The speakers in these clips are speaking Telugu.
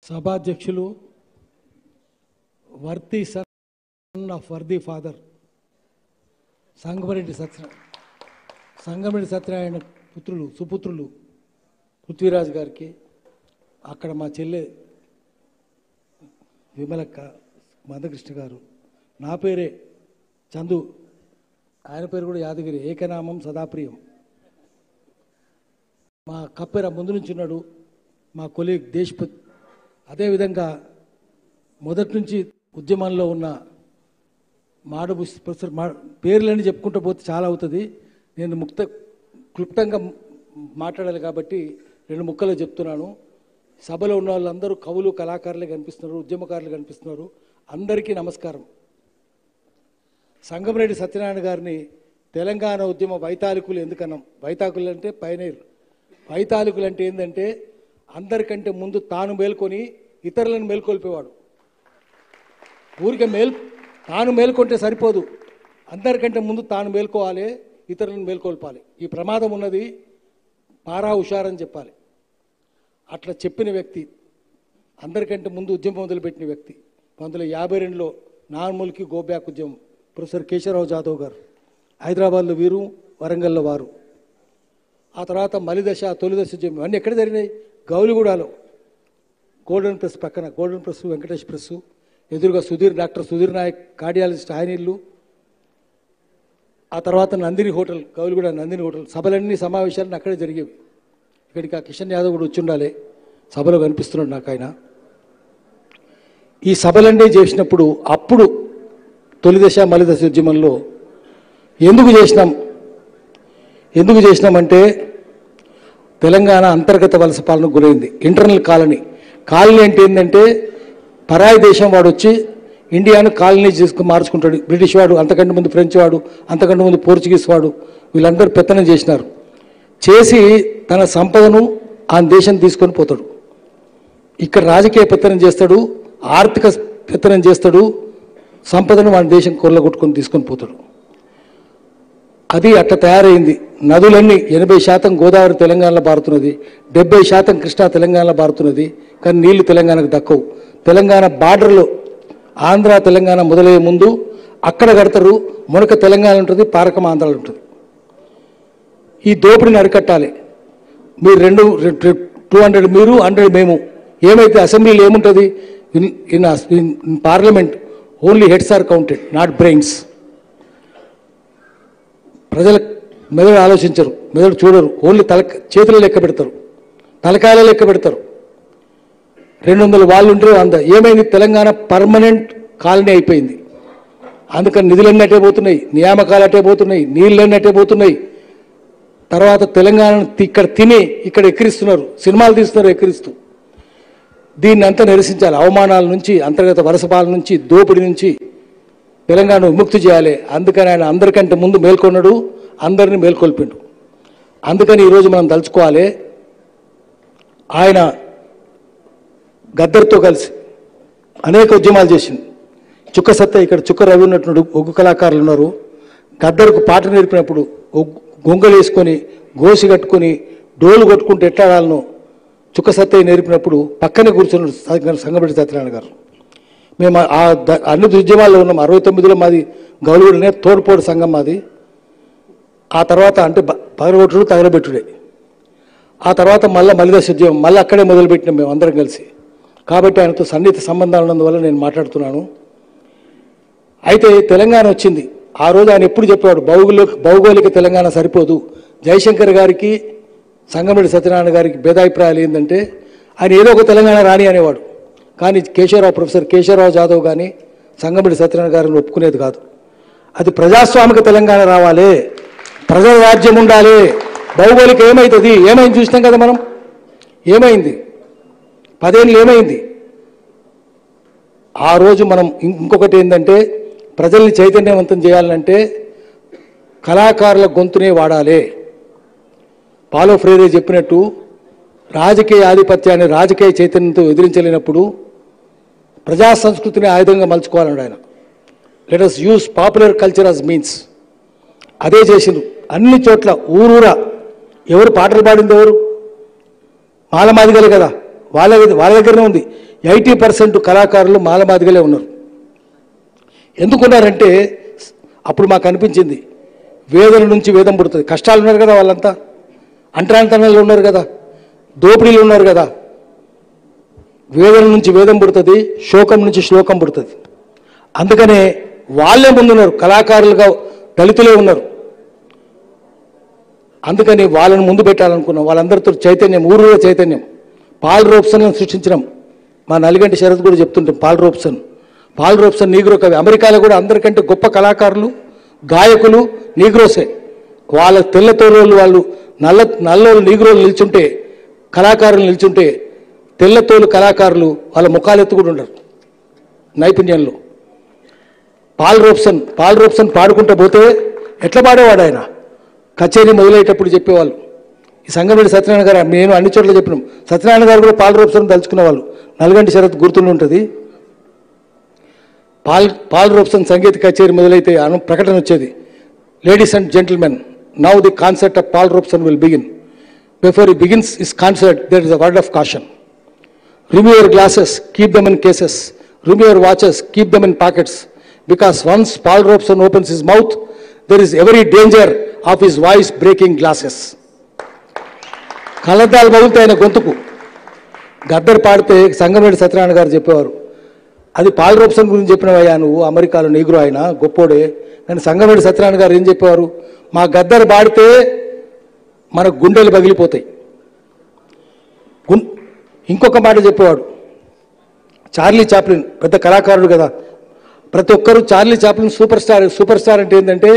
సభాధ్యక్షులు worthy son of worthy father Sangamareddy Satyanarayana సుపుత్రులు పృథ్వీరాజ్ గారికి, అక్కడ మా చెల్లె విమలక్క, మందకృష్ణ గారు, నా పేరే చందు, ఆయన పేరు కూడా యాదగిరి, ఏకనామం సదాప్రియం, మా కప్పెర ముందు నుంచి ఉన్నాడు మా కొలీగ్ దేశ్పత్. అదేవిధంగా మొదటి నుంచి ఉద్యమంలో ఉన్న మాడబు ప్రొఫెసర్ పేర్లన్నీ చెప్పుకుంటూ పోతే చాలా అవుతుంది. నేను క్లుప్తంగా మాట్లాడాలి కాబట్టి 2 ముక్కలు చెప్తున్నాను. సభలో ఉన్న వాళ్ళందరూ కవులు, కళాకారులే కనిపిస్తున్నారు, ఉద్యమకారులు కనిపిస్తున్నారు. అందరికీ నమస్కారం. సంగమరెడ్డి సత్యనారాయణ గారిని తెలంగాణ ఉద్యమ వైతాళికులు ఎందుకన్నాం? వైతాళికులు అంటే పైనీర్. వైతాళికులు అంటే ఏంటంటే అందరికంటే ముందు తాను మేల్కొని ఇతరులను మేల్కొల్పేవాడు. ఊరికే తాను మేల్కొంటే సరిపోదు, అందరికంటే ముందు తాను మేల్కోవాలి, ఇతరులను మేల్కొల్పాలి. ఈ ప్రమాదం ఉన్నది, పారా హుషారని చెప్పాలి. అట్లా చెప్పిన వ్యక్తి, అందరికంటే ముందు ఉద్యమం మొదలుపెట్టిన వ్యక్తి. 1952లో నార్మల్కి గోబ్యాక్ ఉద్యమం, ప్రొఫెసర్ కేశవరావు జాదవ్ గారు, హైదరాబాద్లో వీరు, వరంగల్లో వారు. ఆ తర్వాత మలిదశ, తొలిదశ ఉద్యమం అన్నీ ఎక్కడ జరిగినాయి? గౌలిగూడలో గోల్డెన్ ప్రెస్ పక్కన, గోల్డెన్ ప్రెస్, వెంకటేష్ ప్రెస్ ఎదురుగా డాక్టర్ సుధీర్ నాయక్ కార్డియాలజిస్ట్, ఆయన ఇల్లు. ఆ తర్వాత నందిని హోటల్, గౌలిగూడ నందిని హోటల్. సభలన్నీ సమావేశాలన్నీ అక్కడే జరిగేవి. ఇక్కడికి ఆ కిషన్ యాదవ్ కూడా వచ్చి ఉండాలి, సభలో కనిపిస్తున్నాడు నాకు ఆయన. ఈ సభలన్నీ చేసినప్పుడు అప్పుడు తొలిదశ మలిదశ ఉద్యమంలో ఎందుకు చేసినామంటే తెలంగాణ అంతర్గత వలస పాలనకు గురైంది. ఇంటర్నల్ కాలనీ అంటే ఏంటంటే పరాయి దేశం వాడు వచ్చి ఇండియాను కాలనీ చేసుకుని మార్చుకుంటాడు. బ్రిటిష్ వాడు, అంతకంటే ముందు ఫ్రెంచ్ వాడు, అంతకంటే ముందు పోర్చుగీస్ వాడు, వీళ్ళందరూ పెత్తనం చేసినారు. చేసి తన సంపదను ఆ దేశం తీసుకొని పోతాడు. ఇక్కడ రాజకీయ పెత్తనం చేస్తాడు, ఆర్థిక పెత్తనం చేస్తాడు, సంపదను మన దేశం కొల్లగొట్టుకొని తీసుకొని పోతాడు. అది అట్లా తయారైంది. నదులన్నీ 80% గోదావరి తెలంగాణలో పారుతున్నది, 70% కృష్ణా తెలంగాణలో పారుతున్నది. కానీ నీళ్లు తెలంగాణకు దక్కవు. తెలంగాణ బార్డర్లో ఆంధ్ర తెలంగాణ మొదలయ్యే ముందు అక్కడ కడతారు. మునక తెలంగాణ ఉంటుంది, పారకం ఆంధ్రాలో ఉంటుంది. ఈ దోపిడిని అరికట్టాలి. మీరు 200 మీరు 100 మేము. ఏమైతే అసెంబ్లీలో ఏముంటుంది? In parliament only heads are counted, not brains. ప్రజల మెదడు ఆలోచించరు, మెదడు చూడరు, ఓన్లీ చేతులు లెక్క పెడతారు, తలకాయలు లెక్క పెడతారు. 200 వాళ్ళు ఉంటే ఏమైంది? తెలంగాణ పర్మనెంట్ కాలనీ అయిపోయింది. అందుకని నిధులన్నీ అట్టే పోతున్నాయి, నియామకాలు అట్టే పోతున్నాయి, నీళ్ళన్నీ అట్టే పోతున్నాయి. తర్వాత తెలంగాణ ఇక్కడ తిని ఇక్కడ ఎక్కిరిస్తున్నారు, సినిమాలు తీస్తున్నారు ఎక్కిరిస్తూ. దీన్ని అంతా నిరసించాలి. అవమానాల నుంచి, అంతర్గత వలస పాలన నుంచి, దోపిడి నుంచి తెలంగాణ విముక్తి చేయాలి. అందుకని ఆయన అందరికంటే ముందు మేల్కొన్నాడు, అందరినీ మేల్కొల్పిండు. అందుకని ఈరోజు మనం తలుచుకోవాలి, ఆయన గద్దర్తో కలిసి అనేక ఉద్యమాలు చేసింది. చుక్క సత్తా, ఇక్కడ చుక్క రవి ఉన్నట్టు ఒగ్గు కళాకారులు ఉన్నారు. గద్దర్కు పాట నేర్పినప్పుడు గొంగలు వేసుకొని, గోసి కట్టుకొని, డోలు కొట్టుకుంటూ ఎట్లాడాలను చుక్క సత్తయ్య నేర్పినప్పుడు పక్కనే కూర్చున్నాడు సంగమరెడ్డి సత్యనారాయణ గారు. మేము అన్ని ఉద్యమాల్లో ఉన్నాం. 69లో మాది గౌలిగూడనే తోడుపోడు సంఘం మాది. ఆ తర్వాత అంటే పగలగొట్టుడు తగలబెట్టుడే. ఆ తర్వాత మళ్ళీ మలిదశ ఉద్యమం మళ్ళీ అక్కడే మొదలుపెట్టినాం మేము అందరం కలిసి. కాబట్టి ఆయనతో సన్నిహిత సంబంధాలు ఉన్నందువల్ల నేను మాట్లాడుతున్నాను. అయితే తెలంగాణ వచ్చింది. ఆ రోజు ఆయన ఎప్పుడు చెప్పేవాడు, భౌగోళిక తెలంగాణ సరిపోదు. జయశంకర్ గారికి, సంగమరెడ్డి సత్యనారాయణ గారికి భేదాభిప్రాయాలు ఏంటంటే ఆయన ఏదో ఒక తెలంగాణ రాని అనేవాడు. కానీ ప్రొఫెసర్ కేశవరావు జాదవ్ కానీ సంగమరెడ్డి సత్యనారాయణ గారిని ఒప్పుకునేది కాదు. అది ప్రజాస్వామిక తెలంగాణ రావాలి, ప్రజల రాజ్యం ఉండాలి. భౌగోళిక ఏమవుతుంది? ఏమైంది చూసినాం కదా మనం. ఏమైంది? 10 ఏళ్ళు ఏమైంది? ఆ రోజు మనం ఇంకొకటి ఏంటంటే ప్రజల్ని చైతన్యవంతం చేయాలంటే కళాకారుల గొంతునే వాడాలి. పాలో ఫ్రేరే చెప్పినట్టు రాజకీయ ఆధిపత్యాన్ని రాజకీయ చైతన్యంతో ఎదిరించలేనప్పుడు ప్రజా సంస్కృతిని ఆయుధంగా మలుచుకోవాలన్నాడు ఆయన. Let us use popular culture as means. అదే చేసిండ్రు అన్ని చోట్ల. ఊరూరా ఎవరు పాటలు పాడింది? ఎవరు? మాలమాదిగలే కదా. వాళ్ళ దగ్గరనే ఉంది. 80% కళాకారులు మాలమాదిగలే ఉన్నారు. ఎందుకున్నారంటే అప్పుడు మాకు అనిపించింది వేదన నుంచి వేదం పుడుతుంది. కష్టాలు ఉన్నారు కదా, వాళ్ళంతా అంటరానితనాలు ఉన్నారు కదా, దోపిడీలు ఉన్నారు కదా. వేదన నుంచి వేదం పుడుతుంది, శోకం నుంచి శ్లోకం పుడుతుంది. అందుకనే వాళ్ళే ముందున్నారు, కళాకారులుగా దళితులే ఉన్నారు. అందుకని వాళ్ళని ముందు పెట్టాలనుకున్నాం. వాళ్ళందరితో చైతన్యం, ఊరిలో చైతన్యం. పాల్ రోబ్సన్ సృష్టించినాం. మా నలిగంటి శరత్ కూడా చెప్తుంటాం. పాల్ రోబ్సన్ నీగ్రో కవి. అమెరికాలో కూడా అందరికంటే గొప్ప కళాకారులు, గాయకులు నీగ్రోసే. వాళ్ళ తెల్లతోలు వాళ్ళు నల్లోళ్ళు నీగ్రోలు నిల్చుంటే, కళాకారులు నిల్చుంటే, తెల్లతోలు కళాకారులు వాళ్ళ ముఖాలు ఎత్తుకుని ఉండరు నైపుణ్యంలో. పాల్ రోబ్సన్ పాడుకుంటూ పోతే ఎట్లా పాడేవాడు ఆయన. కచేరీ మొదలయ్యేటప్పుడు చెప్పేవాళ్ళు. ఈ సంగమేడి సత్యనారాయణ గారు, నేను అన్ని చోట్ల చెప్పినాం. సత్యనారాయణ గారు కూడా పాల్ రోబ్సన్ తలుచుకునే వాళ్ళు. నల్గంటి శరత్ గుర్తుండి ఉంటుంది. పాల్ రోబ్సన్ సంగీత కచేరీ మొదలైతే ప్రకటన వచ్చేది, ladies and gentlemen, now the concert of Paul Robeson will begin. Before he begins his concert, there is a word of caution. Remove your glasses, keep them in cases. Remove your watches, keep them in pockets. Because once Paul Robeson opens his mouth, there is every danger of his voice breaking glasses. కలద్దాలు పగులుతాయి ఆయన గొంతుకు. గద్దర్ పాడితే సంగమేడి సత్యనారాయణ గారు చెప్పేవారు, అది పాల్ రోబ్సన్ గురించి చెప్పినవయ్యా నువ్వు, అమెరికాలో నీగ్రో ఆయన గొప్పోడే. కానీ సంగమేడి సత్యనారాయణ గారు ఏం చెప్పేవారు, మా గద్దర్ పాడితే మన గుండెలు పగిలిపోతాయి. ఇంకొక మాట చెప్పేవాడు, చార్లీ చాప్లిన్ పెద్ద కళాకారుడు కదా, ప్రతి ఒక్కరూ చార్లీ చాప్లిన్ సూపర్ స్టార్ అంటే ఏంటంటే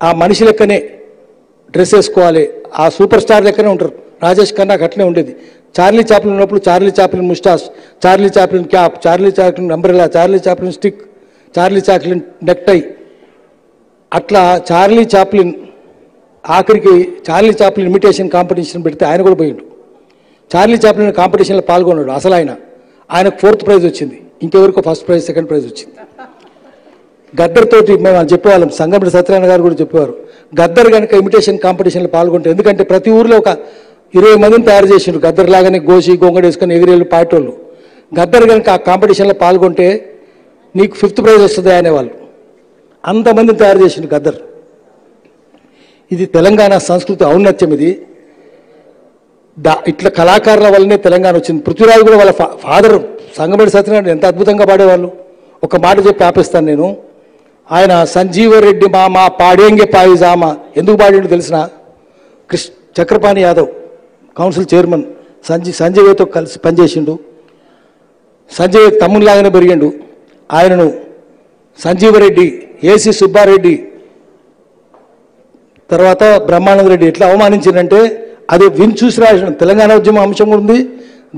ఆ మనిషి లెక్కనే డ్రెస్ వేసుకోవాలి, ఆ సూపర్ స్టార్ లెక్కనే ఉంటారు. రాజేష్ ఖన్నాకు అట్లనే ఉండేది. చార్లీ చాప్లిన్ ఉన్నప్పుడు Charlie Chaplin moustache, Charlie Chaplin cap, Charlie Chaplin umbrella, Charlie Chaplin stick, Charlie Chaplin necktie. అట్లా చార్లీ చాప్లిన్ ఆఖరికి చార్లీ చాప్లిన్ ఇమిటేషన్ కాంపిటీషన్ పెడితే ఆయన కూడా పోయిండు. చార్లీ చాప్లిన్ కాంపిటీషన్లో పాల్గొన్నాడు. అసలు ఆయనకు 4th ప్రైజ్ వచ్చింది, ఇంకెవరికో 1st ప్రైజ్ 2nd ప్రైజ్ వచ్చింది. గద్దర్ తోటి మేము చెప్పేవాళ్ళం, సంగమేడి సత్యనారాయణ గారు కూడా చెప్పేవారు, గద్దర్ కనుక ఇమిటేషన్ కాంపిటీషన్లో పాల్గొంటే, ఎందుకంటే ప్రతి ఊరిలో ఒక 20 మందిని తయారు చేసిండు గద్దర్ లాగానే, గోసి గొంగడి వేసుకొని ఎగిరేళ్ళు పాటోళ్ళు. గద్దర్ కనుక ఆ కాంపిటీషన్లో పాల్గొంటే నీకు 5th ప్రైజ్ వస్తుంది అనేవాళ్ళు. అంతమందిని తయారు చేసిండు గద్దర్. ఇది తెలంగాణ సంస్కృతి ఔన్నత్యం. ఇది ఇట్లా కళాకారుల వల్లనే తెలంగాణ వచ్చింది. పృథ్వీరాజు కూడా వాళ్ళ ఫాదర్ సంగమేడి సత్యనారాయణ ఎంత అద్భుతంగా పాడేవాళ్ళు. ఒక మాట చెప్పి ఆపేస్తాను నేను. ఆయన సంజీవరెడ్డి మామ పాడేంగే పాయిజామ ఎందుకు పాడిండు తెలిసిన, చక్రపాణి యాదవ్ కౌన్సిల్ చైర్మన్ సంజయ్తో కలిసి పనిచేసిండు. సంజయ్ తమ్మునిలాగానే పెరిగిండు. ఆయనను సంజీవరెడ్డి, ఏసీ సుబ్బారెడ్డి, తర్వాత బ్రహ్మానంద రెడ్డి ఎట్లా అవమానించిందంటే అది విని చూసి రాసిన. తెలంగాణ ఉద్యమం అంశం కూడా ఉంది,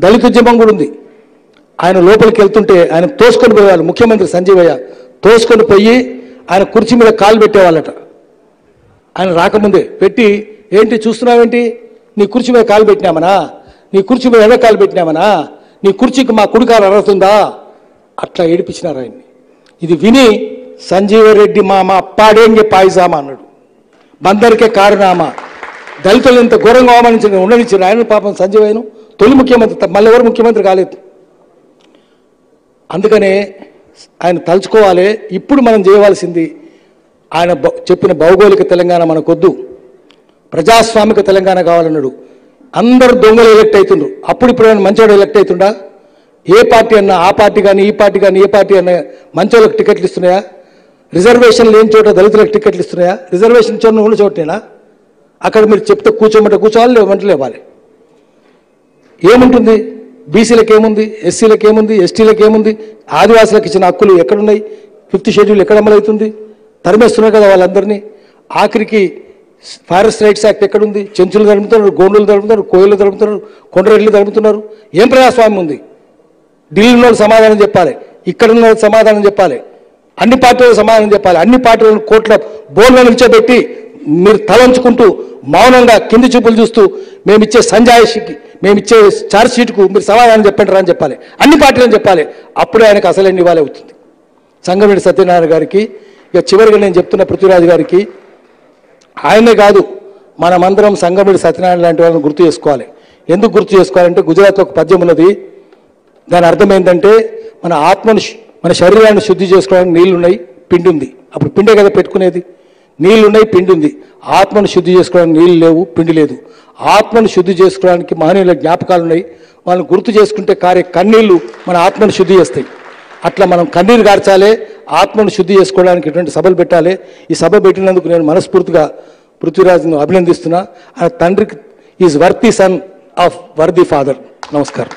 దళిత ఉద్యమం కూడా ఉంది. ఆయన లోపలికి వెళ్తుంటే ఆయన తోసుకొని పోయేవాళ్ళు. ముఖ్యమంత్రి సంజీవయ్య తోసుకొని పోయి ఆయన కుర్చీ మీద కాలు పెట్టేవాళ్ళట. ఆయన రాకముందే పెట్టి, ఏంటి చూస్తున్నావేంటి, నీ కుర్చీ మీద కాలు పెట్టినామనా, నీ కుర్చీ మీద ఎడ కాలు పెట్టినామనా, నీ కుర్చీకి మా కుడికాలు అర్హతుందా, అట్లా ఏడిపించినారు ఆయన్ని. ఇది విని సంజీవరెడ్డి మామ పాడేంగే పాయిజామా అన్నాడు. బందరికే కారణామా, దళితులు ఇంత ఘోరంగా అవమానించిన ఉండనిచ్చారు ఆయన. పాపం సంజీవయ్యను తొలి ముఖ్యమంత్రి, మళ్ళీ ఎవరు ముఖ్యమంత్రి కాలేదు. అందుకనే ఆయన తలుచుకోవాలి. ఇప్పుడు మనం చేయవలసింది, ఆయన చెప్పిన భౌగోళిక తెలంగాణ మనకొద్దు, ప్రజాస్వామిక తెలంగాణ కావాలన్నాడు. అందరు దొంగలు ఎలక్ట్ అవుతుండ్రు. అప్పుడు ఇప్పుడు ఆయన మంచోడు ఎలక్ట్ అవుతుండా? ఏ పార్టీ అన్నా, ఆ పార్టీ కానీ ఈ పార్టీ కానీ ఏ పార్టీ అన్నా మంచోళ్ళకి టికెట్లు ఇస్తున్నాయా? రిజర్వేషన్ లేని చోట దళితులకు టికెట్లు ఇస్తున్నాయా? రిజర్వేషన్ చోట ఉన్న చోటనేనా? అక్కడ మీరు చెప్తే కూర్చోమంటే కూర్చోవాలి, లేవంటే లేవాలి. ఏముంటుంది? బీసీలకు ఏముంది, ఎస్సీలకు ఏముంది, ఎస్టీలకు ఏముంది, ఆదివాసులకు ఇచ్చిన హక్కులు ఎక్కడున్నాయి? 5th షెడ్యూల్ ఎక్కడ అమలవుతుంది? తరిమేస్తున్నారు కదా వాళ్ళందరినీ. ఆఖరికి ఫారెస్ట్ రైట్స్ యాక్ట్ ఎక్కడుంది? చెంచులు తరుముతున్నారు, గోండులు తరుముతున్నారు, కోయిలు తరుముతున్నారు, కొండరెడ్లు తరుముతున్నారు. ఏం ప్రజాస్వామ్యం ఉంది? ఢిల్లీలో సమాధానం చెప్పాలి, ఇక్కడున్న సమాధానం చెప్పాలి, అన్ని పార్టీలకు సమాధానం చెప్పాలి. అన్ని పార్టీలను కోట్ల బోర్డులో నిల్చోబెట్టి మీరు తలంచుకుంటూ మౌనంగా కింది చూపులు చూస్తూ మేమిచ్చే సంజాయిషికి, మేమిచ్చే ఛార్జ్ షీట్కు మీరు సమాధానం చెప్పండి రా అని చెప్పాలి. అన్ని పార్టీలను చెప్పాలి. అప్పుడే ఆయనకు అసలైన ఇవ్వాలి అవుతుంది. సంగమేడి సత్యనారాయణ గారికి, ఇక చివరిగా నేను చెప్తున్న పృథ్వీరాజు గారికి, ఆయనే కాదు మనమందరం సంగమేడి సత్యనారాయణ లాంటి వాళ్ళని గుర్తు చేసుకోవాలి. ఎందుకు గుర్తు చేసుకోవాలంటే గుజరాత్లో ఒక పద్యం ఉన్నది. దాని అర్థం ఏంటంటే మన ఆత్మను మన శరీరాన్ని శుద్ధి చేసుకోవడానికి నీళ్లు ఉన్నాయి, పిండి ఉంది. అప్పుడు పిండే కదా పెట్టుకునేది. నీళ్లు ఉన్నాయి, పిండి ఉంది. ఆత్మను శుద్ధి చేసుకోవడానికి నీళ్లు లేవు, పిండి లేదు. ఆత్మను శుద్ధి చేసుకోవడానికి మహనీయుల జ్ఞాపకాలు ఉన్నాయి. వాళ్ళని గుర్తు చేసుకుంటే కారే కన్నీళ్లు మన ఆత్మను శుద్ధి చేస్తాయి. అట్లా మనం కన్నీరు గార్చాలి, ఆత్మను శుద్ధి చేసుకోవడానికి ఇటువంటి సభలు పెట్టాలి. ఈ సభ పెట్టినందుకు నేను మనస్ఫూర్తిగా పృథ్వీరాజ్ను అభినందిస్తున్నా. ఆయన తండ్రికి is worthy son of worthy father. నమస్కారం.